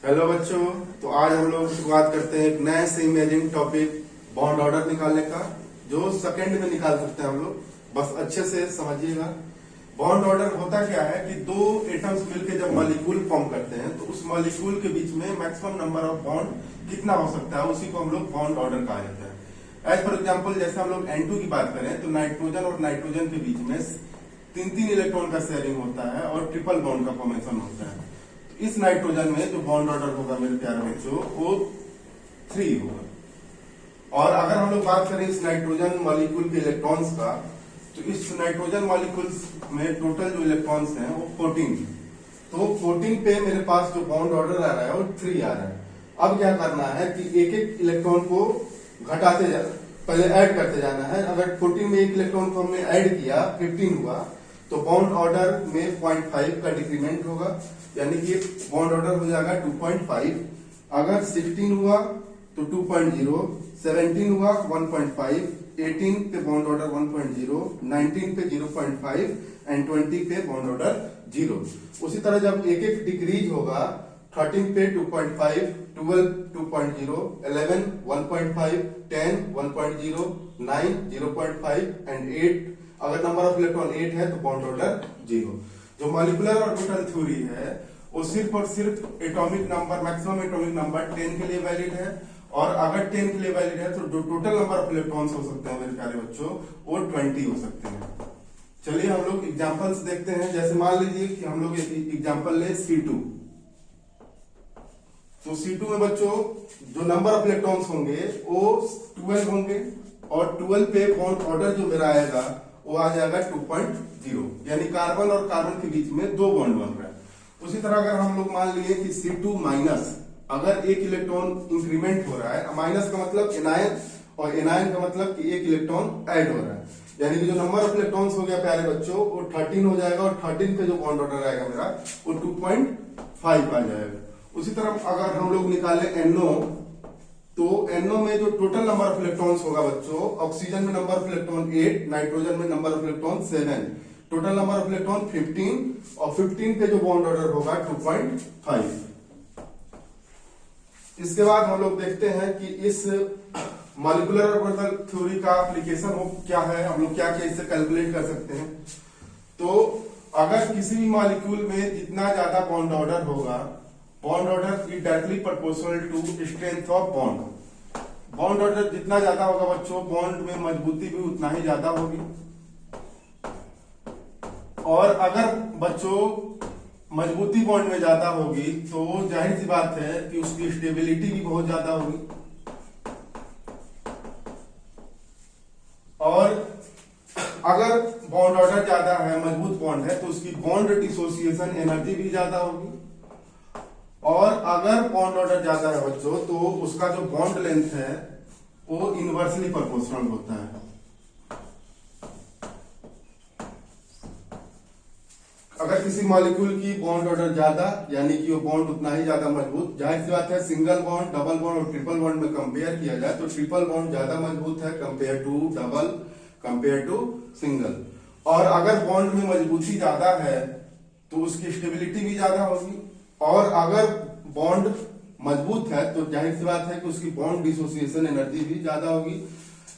Hello बच्चों। तो आज हम लोग शुरुआत करते हैं एक नए से इमेजिंग टॉपिक बॉन्ड ऑर्डर निकालने का, जो सेकंड में निकाल सकते हैं हम लोग। बस अच्छे से समझिएगा। बॉन्ड ऑर्डर होता क्या है कि दो एटम्स मिलकर जब मॉलिक्यूल फॉर्म करते हैं तो उस मॉलिक्यूल के बीच में मैक्सिमम नंबर ऑफ बॉन्ड कितना हो सकता है, उसी को हम लोग बॉन्ड ऑर्डर कहा जाता है। एज फॉर एग्जाम्पल, जैसे हम लोग N2 की बात करें तो नाइट्रोजन और नाइट्रोजन के बीच में तीन इलेक्ट्रॉन का शेयरिंग होता है और ट्रिपल बॉन्ड का फॉर्मेशन होता है। इस नाइट्रोजन में जो बॉन्ड ऑर्डर होगा मेरे प्यारे बच्चों वो 3 होगा। और अगर हम लोग बात करें इस नाइट्रोजन मॉलिक्यूल के इलेक्ट्रॉन्स का, तो इस नाइट्रोजन मॉलिक्यूल्स में टोटल जो इलेक्ट्रॉन्स हैं वो 14। तो 14 पे मेरे पास जो बॉन्ड ऑर्डर आ रहा है वो 3 आ रहा है। अब क्या करना है कि एक एक इलेक्ट्रॉन को घटाते जाना, पहले ऐड करते जाना है। अगर 14 में एक इलेक्ट्रॉन को हमने ऐड किया, 15 हुआ, तो बॉन्ड ऑर्डर में 0.5 का डिक्रीमेंट होगा, यानी कि बॉन्ड ऑर्डर हो जाएगा 2.5। अगर 16 हुआ तो 2.0, 17 हुआ 1.5, 18 पे बॉन्ड ऑर्डर 1.0, 19 पे 0.5 एंड 20 पे बॉन्ड ऑर्डर 0। उसी तरह जब एक एक डिक्रीज होगा, 13 पे 2.5, 12 2.0, 11 1.5, 10 1.0, 9 0.5 एंड 8। अगर नंबर ऑफ इलेक्ट्रॉन 8 है तो बॉन्ड ऑर्डर 0। जो मॉलिक्यूलर ऑर्बिटल थ्योरी है वो सिर्फ और सिर्फ atomic number, maximum atomic number 10 के लिए वैलिड है। और अगर 10 के लिए वैलिड है तो जो टोटल नंबर ऑफ इलेक्ट्रॉन्स हो सकते हैं मेरे प्यारे बच्चों वो 20 हो सकते हैं। चलिए हम लोग एग्जांपल्स देखते हैं। जैसे मान लीजिए कि हम लोग एग्जांपल ले C2। तो C2 में बच्चों जो नंबर ऑफ इलेक्ट्रॉन्स होंगे वो 12 होंगे, और 12 पे बॉन्ड ऑर्डर जो मेरा आएगा वो आ जाएगा 2.0, यानी कार्बन और कार्बन के बीच में 2 बॉन्ड बन रहा है। उसी तरह अगर हम लोग मान लिए कि C2 माइनस, अगर एक इलेक्ट्रॉन इंक्रीमेंट हो रहा है, माइनस का मतलब एनायन और एनायन का मतलब कि एक इलेक्ट्रॉन ऐड हो रहा है, यानी कि जो नंबर ऑफ इलेक्ट्रॉन्स हो गया प्यारे बच्चों वो 13 हो जाएगा, और 13 पे जो बॉन्ड ऑर्डर आएगा मेरा वो 2.5 आ जाएगा। उसी तरह अगर हम लोग निकाले NO, तो NO में जो टोटल नंबर ऑफ इलेक्ट्रॉन्स होगा बच्चों, ऑक्सीजन में नंबर ऑफ इलेक्ट्रॉन 8, नाइट्रोजन में number of electron 7, total number of electron 15, और 15 पे जो बॉन्ड ऑर्डर होगा 2.5। इसके बाद हम लोग देखते हैं कि इस मॉलिक्यूलर ऑर्बिटल थ्योरी का एप्लीकेशन हो क्या है, हम लोग क्या क्या इससे कैलकुलेट कर सकते हैं। तो अगर किसी भी मॉलिक्यूल में जितना ज्यादा बॉन्ड ऑर्डर होगा, bond order is directly proportional to strength of bond. Bond order जितना ज्यादा होगा बच्चों, बॉन्ड में मजबूती भी उतना ही ज्यादा होगी। और अगर बच्चों मजबूती बॉन्ड में ज्यादा होगी तो जाहिर सी बात है कि उसकी स्टेबिलिटी भी बहुत ज्यादा होगी। और अगर बॉन्ड ऑर्डर ज्यादा है, मजबूत बॉन्ड है, तो उसकी बॉन्ड डिसोसिएशन एनर्जी भी ज्यादा होगी। और अगर बॉन्ड ऑर्डर ज्यादा है बच्चों तो उसका जो बॉन्ड लेंथ है वो इनवर्सली प्रोपोर्शनल होता है। अगर किसी मॉलिक्यूल की बॉन्ड ऑर्डर ज्यादा, यानी कि वो बॉन्ड उतना ही ज्यादा मजबूत। जाहिर सी बात है सिंगल बॉन्ड, डबल बॉन्ड और ट्रिपल बॉन्ड में कंपेयर किया जाए तो ट्रिपल बॉन्ड ज्यादा मजबूत है compare to double, compare to single. और अगर बॉन्ड में मजबूती ज्यादा है तो उसकी स्टेबिलिटी भी ज्यादा होगी। और अगर बॉन्ड मजबूत है तो जाहिर सी बात है कि उसकी बॉन्ड डिसोसिएशन एनर्जी भी ज्यादा होगी।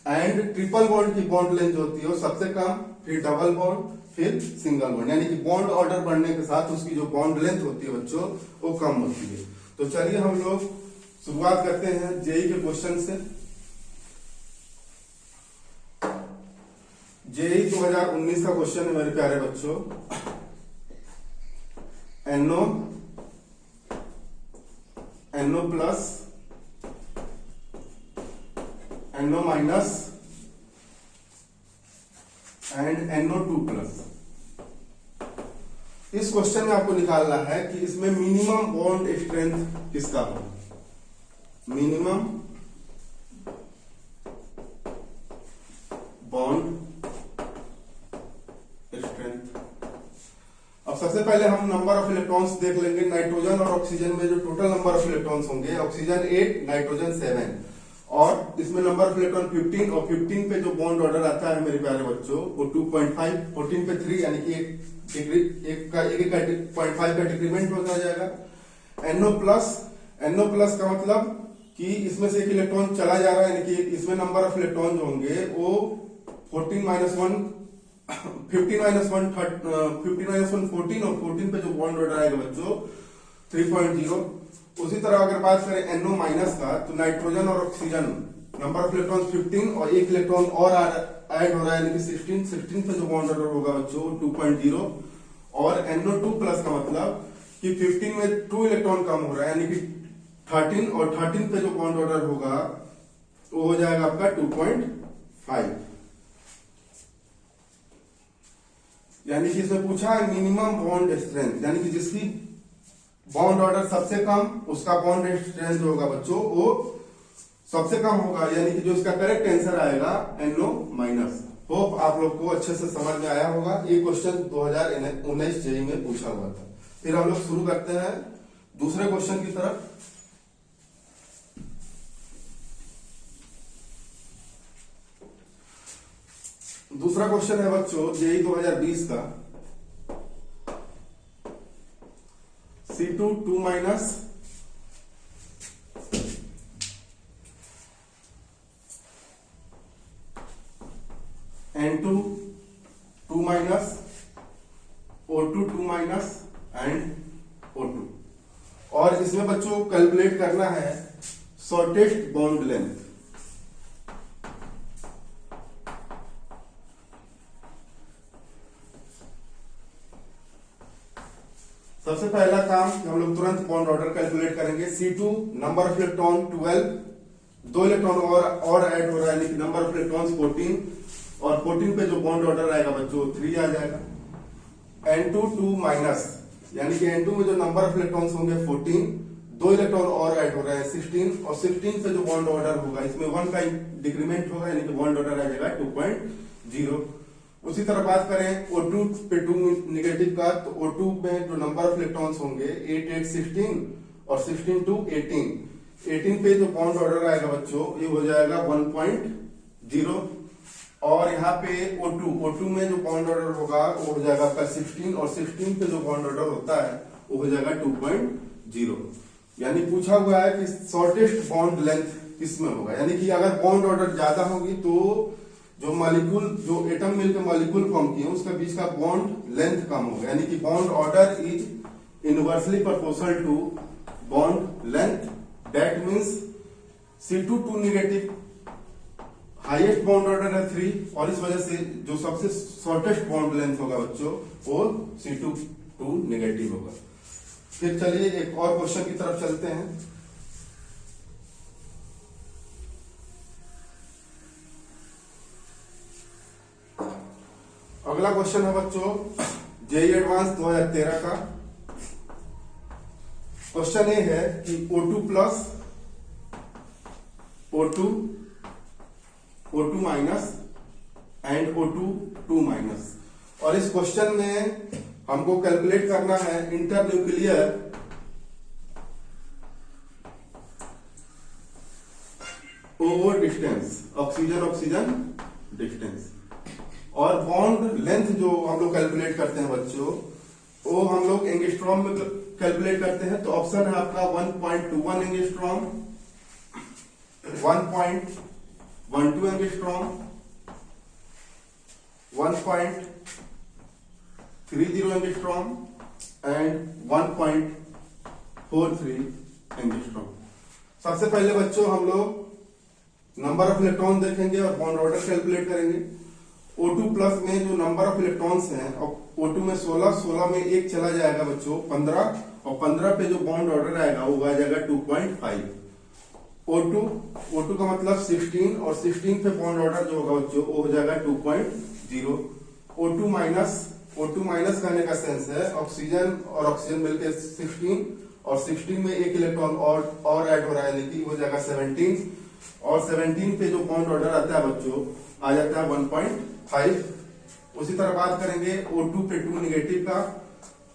एंड ट्रिपल बॉन्ड की बॉन्ड लेंथ होती है वो सबसे कम, फिर डबल बॉन्ड, फिर सिंगल बॉन्ड, यानी कि बॉन्ड ऑर्डर बढ़ने के साथ उसकी जो बॉन्ड लेंथ होती है बच्चों वो कम होती है। तो चलिए हम लोग शुरुआत करते हैं जेई के क्वेश्चन से। जेई 2019 का क्वेश्चन है मेरे प्यारे बच्चों। NO plus, NO minus and NO2 plus. इस क्वेश्चन में आपको निकालना है कि इसमें मिनिमम बॉन्ड स्ट्रेंथ किसका हो। Minimum bond strength. अब सबसे पहले हम नंबर ऑफ इलेक्ट्रॉन्स देख लेंगे। नाइट्रोजन और ऑक्सीजन में जो टोटल नंबर ऑफ इलेक्ट्रॉन्स होंगे, ऑक्सीजन 8, नाइट्रोजन 7, और इसमें नंबर ऑफ इलेक्ट्रॉन 15, और 15 पे जो बॉन्ड ऑर्डर आता है मेरे प्यारे बच्चों वो 2.5, 14 पे 3, यानी कि एक का 0.5 का डिक्रीमेंट होता जाएगा। NO प्लस NO प्लस का मतलब कि इसमें से एक इलेक्ट्रॉन चला जा रहा है, यानी कि इसमें नंबर ऑफ इलेक्ट्रॉन जो होंगे वो 14 माइनस 1 15 माइनस 1 14 और 14 पे जो बॉन्ड ऑर्डर आएगा बच्चों 3.0। उसी तरह अगर बात करें NO माइनस का, तो नाइट्रोजन और ऑक्सीजन नंबर ऑफ इलेक्ट्रॉन 15 और एक इलेक्ट्रॉन और ऐड हो रहा है, यानी कि 16 पे जो बॉन्ड ऑर्डर होगा बच्चों 2.0। और NO2 प्लस का मतलब कि 15 में 2 इलेक्ट्रॉन कम हो रहा है, यानी कि 13 और 13 पे जो बॉन्ड ऑर्डर होगा वो हो जाएगा आपका 2.5। यानी कि इसमें पूछा है मिनिमम बॉन्ड स्ट्रेंथ, यानी कि जिसकी बॉन्ड ऑर्डर सबसे कम उसका बॉन्ड स्ट्रेंथ होगा बच्चों वो सबसे कम होगा, यानी कि जो इसका करेक्ट आंसर आएगा NO माइनस। होप आप लोग को अच्छे से समझ में आया होगा। ये क्वेश्चन 2019 जेईई में पूछा हुआ था। फिर हम लोग शुरू करते हैं दूसरे क्वेश्चन की तरफ। दूसरा क्वेश्चन है बच्चों जेईई 2020 का, C2 2 minus N2 2 minus O2 2 minus and O2। और इसमें बच्चों कैलकुलेट करना है शॉर्टेस्ट बॉन्ड लेंथ। सबसे पहला काम हम लोग तुरंत बॉन्ड ऑर्डर कैलकुलेट करेंगे। C2 number of electron 12, 2 electron और ऐड हो रहा है, यानी नंबर ऑफ इलेक्ट्रॉन 14 और 14 पे जो बॉन्ड ऑर्डर आएगा बच्चों 3 आ जाएगा। N2 2 माइनस, यानी कि N2 में जो नंबर ऑफ इलेक्ट्रॉन्स होंगे 14, 2 इलेक्ट्रॉन और ऐड हो रहा है 16 और 16 पे जो बॉन्ड ऑर्डर होगा इसमें 1 का डिक्रीमेंट होगा, यानी कि बॉन्ड ऑर्डर आ जाएगा 2.0। उसी तरह बात करें O2 पे 2 निगेटिव का, तो O2 में जो नंबर ऑफ इलेक्ट्रॉन्स होंगे 8 8 16 और 16 2 18, 18 पे जो बॉन्ड ऑर्डर आएगा बच्चों ये हो जाएगा 1.0। और यहाँ पे O2 में जो बॉन्ड ऑर्डर होगा वो हो जाएगा आपका 16 और 16 पे जो बॉन्ड ऑर्डर होता है वो हो जाएगा 2.0। यानी पूछा हुआ है कि शॉर्टेस्ट बॉन्ड लेंथ किसमें होगा, यानी कि अगर बॉन्ड ऑर्डर ज्यादा होगी तो जो मॉलिक्यूल जो एटम मिलकर मॉलिक्यूल फॉर्म किए उसका बीच का बॉन्ड लेंथ कम होगा, यानी कि bond order is inversely proportional to bond length. That means C2 2 निगेटिव, हाईएस्ट बॉन्ड ऑर्डर है 3 और इस वजह से जो सबसे शॉर्टेस्ट बॉन्ड लेंथ होगा बच्चों वो C2 2 निगेटिव होगा। फिर चलिए एक और क्वेश्चन की तरफ चलते हैं। अगला क्वेश्चन है बच्चों जेईई एडवांस 2013 का। क्वेश्चन ये है कि O2 plus O2 minus and O2 2 minus. और इस क्वेश्चन में हमको कैलकुलेट करना है इंटरन्यूक्लियर ओ डिस्टेंस, ऑक्सीजन डिस्टेंस। और बॉन्ड लेंथ जो हम लोग कैलकुलेट करते हैं बच्चों वो हम लोग एंगस्ट्रॉम में कैलकुलेट करते हैं। तो ऑप्शन है आपका 1.21 angstrom, 1.12 angstrom, 1.30 angstrom and 1.43 angstrom. सबसे पहले बच्चों हम लोग नंबर ऑफ इलेक्ट्रॉन देखेंगे और बॉन्ड ऑर्डर कैलकुलेट करेंगे। O2 प्लस में जो नंबर ऑफ इलेक्ट्रॉन्स हैं, O2 में 16 में एक चला जाएगा बच्चों 15 और 15 पे जो बॉन्ड ऑर्डर आएगा वो आ जाएगा 2.5। O2 का मतलब 16 और 16 पे बॉन्ड ऑर्डर जो होगा बच्चों वो हो जाएगा 2.0। O2 माइनस कहने का सेंस है ऑक्सीजन और ऑक्सीजन मिलकर 16 और 16 में एक इलेक्ट्रॉन और ऐड हो रहा है, लेकिन हो जाएगा 17 और 17 पे जो बॉन्ड ऑर्डर आता है बच्चों आ जाता है 1.5। उसी तरह बात करेंगे O2 पे 2 निगेटिव का,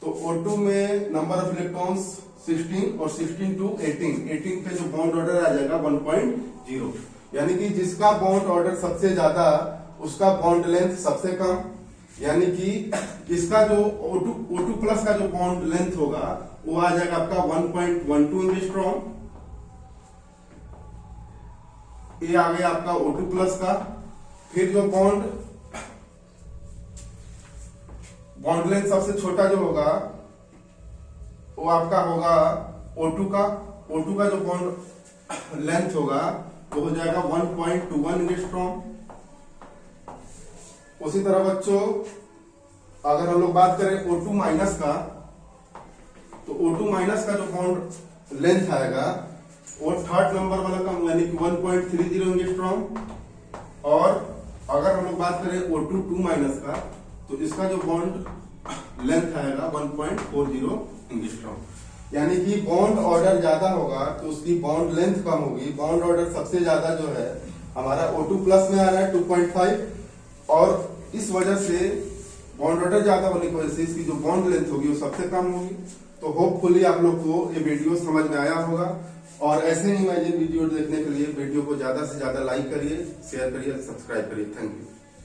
तो O2 में नंबर ऑफ इलेक्ट्रॉन्स 16 और 16 टू 18 पे जो बॉन्ड ऑर्डर आ जाएगा 1.0। यानी कि जिसका बॉन्ड ऑर्डर सबसे ज्यादा उसका बॉन्ड लेंथ सबसे कम, यानी कि इसका जो O2 प्लस का जो बॉन्ड लेंथ होगा वो आ जाएगा आपका 1.12 एंगस्ट्रॉम। ये आ गया आपका O2 प्लस का। फिर जो बॉन्ड लेंथ सबसे छोटा जो होगा वो आपका होगा O2 का। O2 का जो बॉन्ड लेंथ होगा वो हो जाएगा 1.21 एंगस्ट्रॉम। उसी तरह बच्चों अगर हम लोग बात करें O2 माइनस का, तो O2 माइनस का जो बॉन्ड लेंथ आएगा वो थर्ड नंबर वाला का यानी कि 1.30 एंगस्ट्रॉम। और अगर हम लोग बात करें O2 2 माइनस का, तो इसका जो बॉन्ड लेंथ आएगा 1.40 एंगस्ट्रॉम। यानी कि बॉन्ड ऑर्डर ज्यादा होगा तो उसकी बॉन्ड लेंथ कम होगी। बॉन्ड ऑर्डर सबसे ज्यादा जो है हमारा O2 प्लस में आ रहा है 2.5, और इस वजह से बॉन्ड ऑर्डर ज्यादा होने की वजह से इसकी जो बॉन्ड लेंथ होगी वो सबसे कम होगी। तो होपफुली आप लोग को ये वीडियो समझ में आया होगा। और ऐसे ही इमेजिन वीडियो देखने के लिए वीडियो को ज्यादा से ज्यादा लाइक करिए, शेयर करिए, सब्सक्राइब करिए। Thank you.